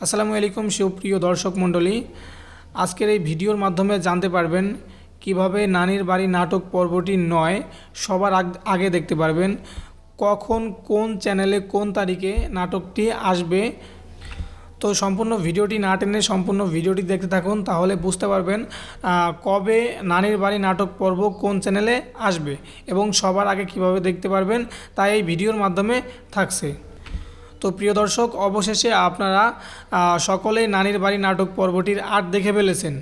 আসসালামু আলাইকুম সুপ্রিয় দর্শক মণ্ডলী। আজকের এই ভিডিওর মাধ্যমে জানতে পারবেন কিভাবে নানির বাড়ি নাটক পর্বটি 9 সবার আগে দেখতে পারবেন, কখন কোন চ্যানেলে কোন তারিখে নাটকটি আসবে। তো সম্পূর্ণ ভিডিওটি না টেনে সম্পূর্ণ ভিডিওটি দেখতে থাকুন, তাহলে বুঝতে পারবেন কবে নানির বাড়ি নাটক পর্ব কোন চ্যানেলে আসবে এবং সবার আগে কিভাবে দেখতে পারবেন, তাই এই ভিডিওর মাধ্যমে থাকছে। তো প্রিয় দর্শক, অবশেষে আপনারা সকলেই নানির বাড়ি নাটক পর্বটির আর্ট দেখে ফেলেছেন।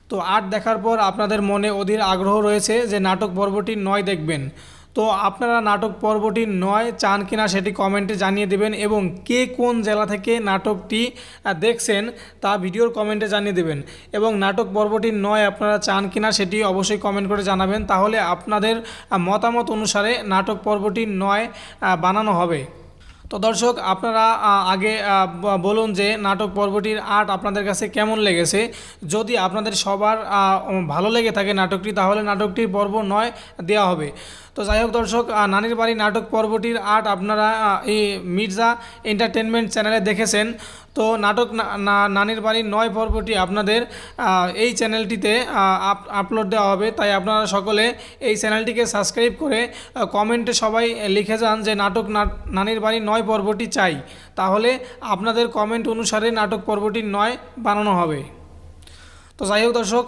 তো আর্ট দেখার পর আপনাদের মনে অধীর আগ্রহ রয়েছে যে নাটক পর্বটি 9 দেখবেন। তো আপনারা নাটক পর্বটি 9 চান কিনা সেটি কমেন্টে জানিয়ে দেবেন এবং কে কোন জেলা থেকে নাটকটি দেখছেন তা ভিডিওর কমেন্টে জানিয়ে দেবেন এবং নাটক পর্বটি 9 আপনারা চান কিনা সেটি অবশ্যই কমেন্ট করে জানাবেন, তাহলে আপনাদের মতামত অনুসারে নাটক পর্বটি 9 বানানো হবে। তো দর্শক, আপনারা আগে বলুন যে নাটক পর্বটির আর্ট আপনাদের কাছে কেমন লেগেছে। যদি আপনাদের সবার ভালো লেগে থাকে নাটকটি, তাহলে নাটকটির পর্ব 9 দেওয়া হবে। তো যাই হোক দর্শক, নানির বাড়ি নাটক পর্বটির আর্ট আপনারা এই মির্জা এন্টারটেনমেন্ট চ্যানেলে দেখেছেন। তো নাটক নানির বাড়ি 9 পর্বটি আপনাদের এই চ্যানেলটিতে আপলোড দেওয়া হবে, তাই আপনারা সকলে এই চ্যানেলটিকে সাবস্ক্রাইব করে কমেন্টে সবাই লিখে যান যে নাটক নানির বাড়ি 9 পর্বটি চাই, তাহলে আপনাদের কমেন্ট অনুসারে নাটক পর্বটি 9 বানানো হবে। তো যাই হোক দর্শক,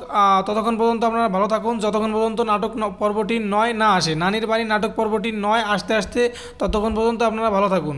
ততক্ষণ পর্যন্ত আপনারা ভালো থাকুন, যতক্ষণ পর্যন্ত নাটক পর্বটি 9 না আসে, নানির বাড়ি নাটক পর্বটি 9 আসতে আসতে ততক্ষণ পর্যন্ত আপনারা ভালো থাকুন।